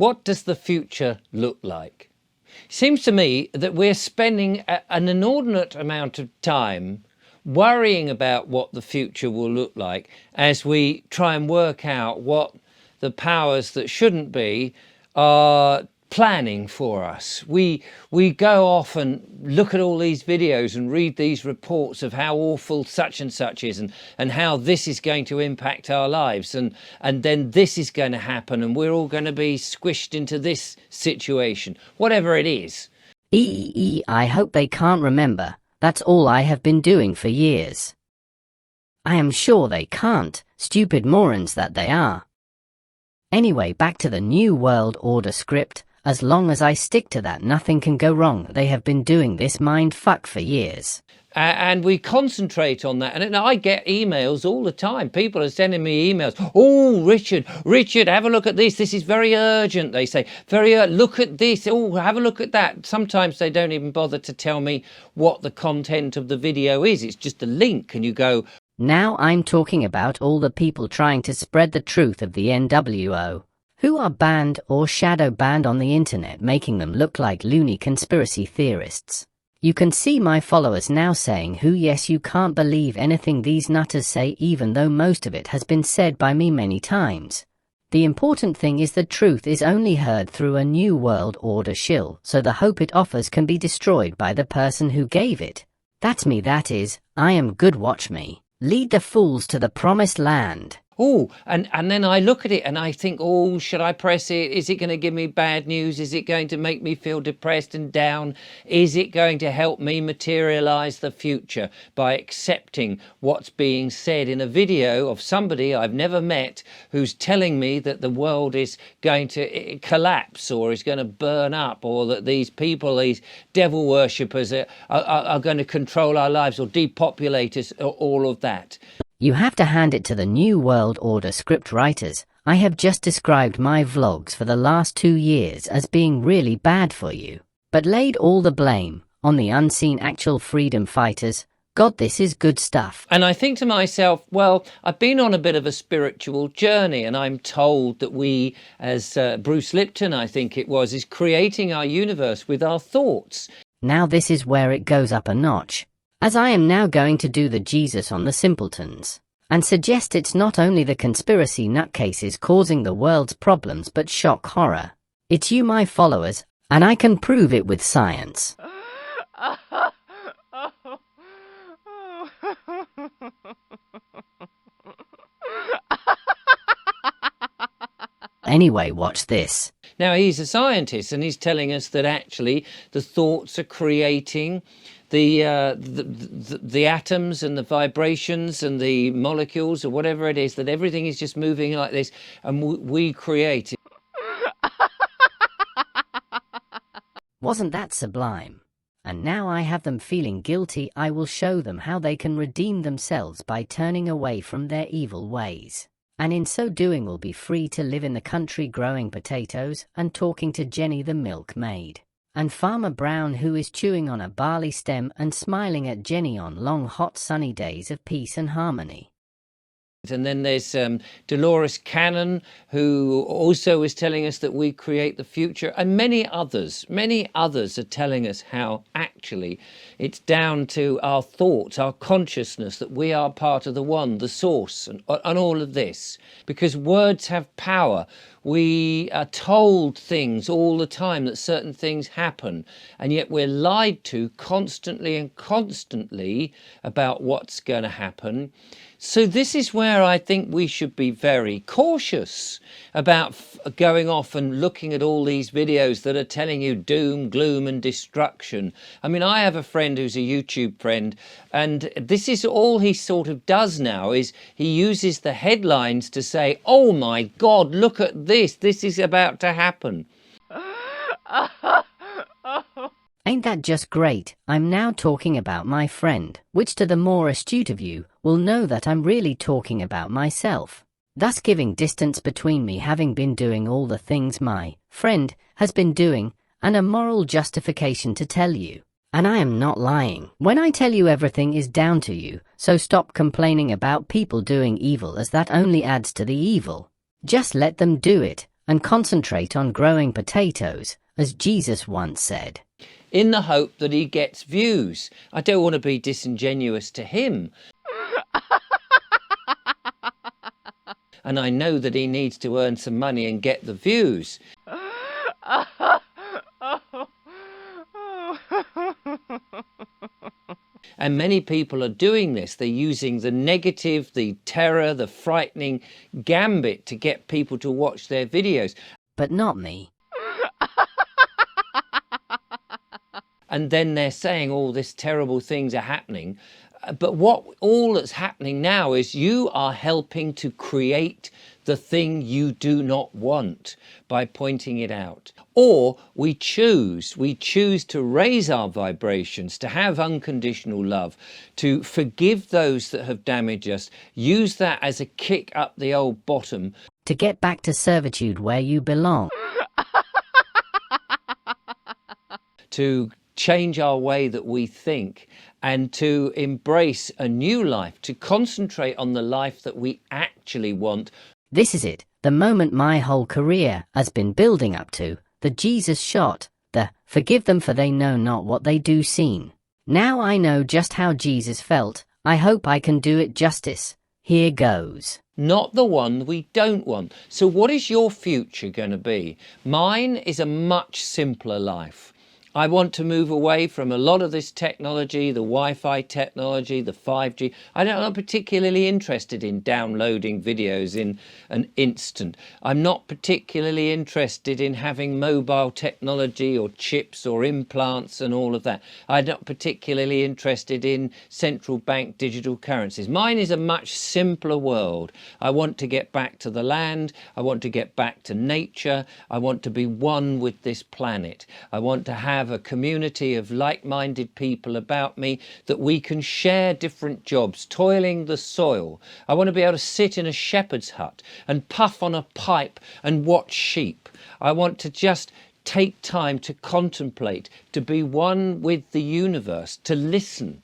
What does the future look like? Seems to me that we're spending an inordinate amount of time worrying about what the future will look like as we try and work out what the powers that shouldn't be are planning for us. We go off and look at all these videos and read these reports of how awful such and such is, and how this is going to impact our lives, and then this is going to happen, and we're all going to be squished into this situation, whatever it is. I hope they can't remember. That's all I have been doing for years. I am sure they can't, stupid morons that they are. Anyway, back to the New World Order script. As long as I stick to that, nothing can go wrong. They have been doing this mind fuck for years. And we concentrate on that. And I get emails all the time. People are sending me emails. Oh, Richard, have a look at this. This is very urgent, they say. Look at this. Oh, have a look at that. Sometimes they don't even bother to tell me what the content of the video is. It's just a link, and you go. Now I'm talking about all the people trying to spread the truth of the NWO, who are banned or shadow banned on the internet, making them look like loony conspiracy theorists. You can see my followers now saying, yes, you can't believe anything these nutters say, even though most of it has been said by me many times. The important thing is the truth is only heard through a New World Order shill, so the hope it offers can be destroyed by the person who gave it. That's me, that is, I am good, watch me. Lead the fools to the promised land. Oh, and then I look at it and I think, oh, should I press it? Is it going to give me bad news? Is it going to make me feel depressed and down? Is it going to help me materialize the future by accepting what's being said in a video of somebody I've never met who's telling me that the world is going to collapse or is going to burn up, or that these people, these devil worshippers are going to control our lives or depopulate us, or all of that? You have to hand it to the New World Order script writers. I have just described my vlogs for the last 2 years as being really bad for you, but laid all the blame on the unseen actual freedom fighters. God, this is good stuff. And I think to myself, well, I've been on a bit of a spiritual journey, and I'm told that we, as Bruce Lipton, I think it was, is creating our universe with our thoughts. Now this is where it goes up a notch, as I am now going to do the Jesus on the simpletons, and suggest it's not only the conspiracy nutcases causing the world's problems but shock horror. It's you, my followers, and I can prove it with science. Anyway, watch this. Now, he's a scientist, and he's telling us that actually the thoughts are creating the atoms and the vibrations and the molecules or whatever it is, that everything is just moving like this, and we create it. Wasn't that sublime? And now I have them feeling guilty. I will show them how they can redeem themselves by turning away from their evil ways. And in so doing will be free to live in the country growing potatoes and talking to Jenny the milkmaid, and Farmer Brown, who is chewing on a barley stem and smiling at Jenny on long hot sunny days of peace and harmony. And then there's Dolores Cannon, who also is telling us that we create the future, and many others are telling us how actually it's down to our thoughts, our consciousness, that we are part of the one, the source, and all of this. Because words have power. We are told things all the time, that certain things happen, and yet we're lied to constantly about what's going to happen. So this is where I think we should be very cautious about going off and looking at all these videos that are telling you doom, gloom and destruction. I mean, I have a friend who's a YouTube friend, and this is all he sort of does now, is he uses the headlines to say, oh my God, look at this is about to happen. Ain't that just great? I'm now talking about my friend, which to the more astute of you will know that I'm really talking about myself, thus giving distance between me having been doing all the things my friend has been doing, and a moral justification to tell you. And I am not lying when I tell you everything is down to you, so stop complaining about people doing evil, as that only adds to the evil. Just let them do it. and concentrate on growing potatoes, as Jesus once said. In the hope that he gets views. I don't want to be disingenuous to him. And I know that he needs to earn some money and get the views. And many people are doing this. They're using the negative, the terror, the frightening gambit to get people to watch their videos. But not me. And then they're saying all these terrible things are happening. But all that's happening now is you are helping to create the thing you do not want by pointing it out. Or we choose to raise our vibrations, to have unconditional love, to forgive those that have damaged us, use that as a kick up the old bottom. To get back to servitude where you belong. To change our way that we think and to embrace a new life, to concentrate on the life that we actually want. This is it, the moment my whole career has been building up to, the Jesus shot, the forgive them for they know not what they do scene. Now I know just how Jesus felt. I hope I can do it justice. Here goes. Not the one we don't want. So what is your future going to be? Mine is a much simpler life. I want to move away from a lot of this technology, the Wi-Fi technology, the 5G. I'm not particularly interested in downloading videos in an instant. I'm not particularly interested in having mobile technology or chips or implants and all of that. I'm not particularly interested in central bank digital currencies. Mine is a much simpler world. I want to get back to the land. I want to get back to nature. I want to be one with this planet. I want to have a community of like-minded people about me that we can share different jobs, toiling the soil. I want to be able to sit in a shepherd's hut and puff on a pipe and watch sheep. I want to just take time to contemplate, to be one with the universe, to listen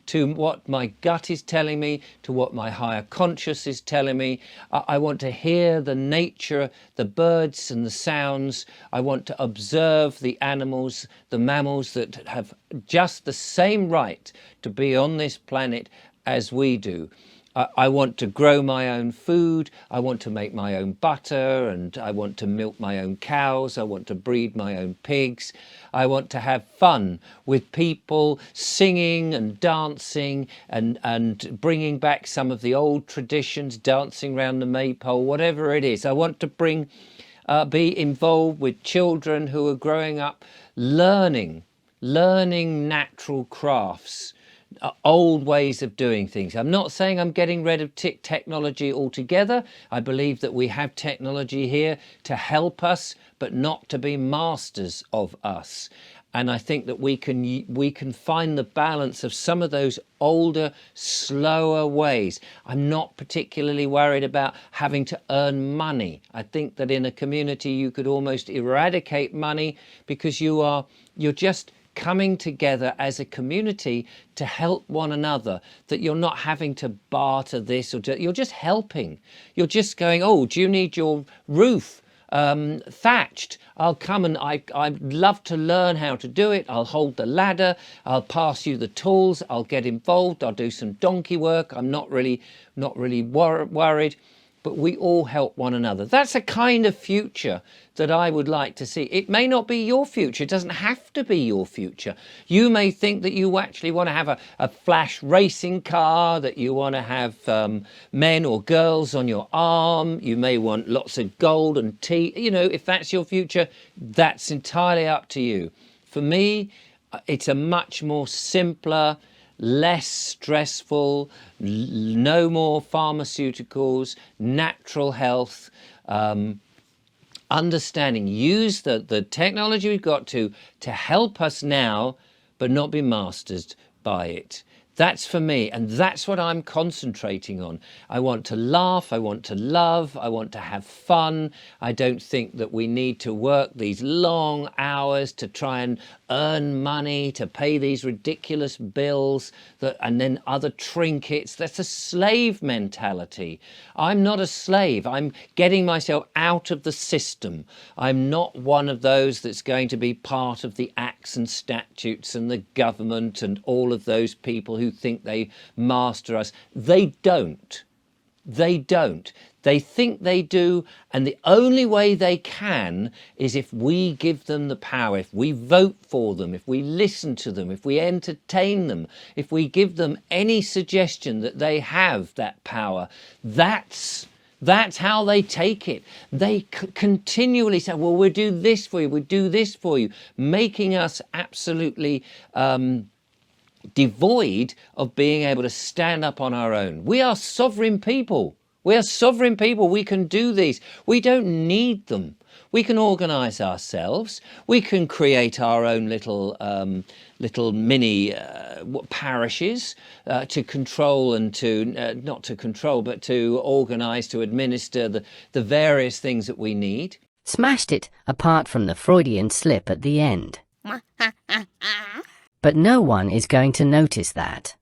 to what my gut is telling me, to what my higher conscious is telling me. I want to hear the nature, the birds and the sounds. I want to observe the animals, the mammals that have just the same right to be on this planet as we do. I want to grow my own food, I want to make my own butter, and I want to milk my own cows, I want to breed my own pigs. I want to have fun with people, singing and dancing and bringing back some of the old traditions, dancing around the maypole, whatever it is. I want to be involved with children who are growing up learning natural crafts, old ways of doing things. I'm not saying I'm getting rid of technology altogether. I believe that we have technology here to help us, but not to be masters of us. And I think that we can find the balance of some of those older, slower ways. I'm not particularly worried about having to earn money. I think that in a community you could almost eradicate money because you're just coming together as a community to help one another, that you're not having to barter this or you're just helping. You're just going, oh, do you need your roof thatched? I'll come and I'd love to learn how to do it. I'll hold the ladder. I'll pass you the tools. I'll get involved. I'll do some donkey work. I'm not really worried. But we all help one another. That's a kind of future that I would like to see. It may not be your future. It doesn't have to be your future. You may think that you actually want to have a flash racing car, that you want to have men or girls on your arm. You may want lots of gold and tea. You know, if that's your future, that's entirely up to you. For me, it's a much more simpler, less stressful, no more pharmaceuticals, natural health, understanding. Use the technology we've got to help us now, but not be mastered by it. That's for me, and that's what I'm concentrating on. I want to laugh, I want to love, I want to have fun. I don't think that we need to work these long hours to try and earn money, to pay these ridiculous bills, and then other trinkets. That's a slave mentality. I'm not a slave. I'm getting myself out of the system. I'm not one of those that's going to be part of the acts and statutes and the government and all of those people who think they master us. They don't. They don't. They think they do, and the only way they can is if we give them the power, if we vote for them, if we listen to them, if we entertain them, if we give them any suggestion that they have that power. That's how they take it. They continually say, well, we'll do this for you, we'll do this for you, making us absolutely devoid of being able to stand up on our own. We are sovereign people. We are sovereign people. We can do these. We don't need them. We can organise ourselves. We can create our own little mini parishes to control and to, not to control, but to organise, to administer the various things that we need. Smashed it, apart from the Freudian slip at the end. But no one is going to notice that.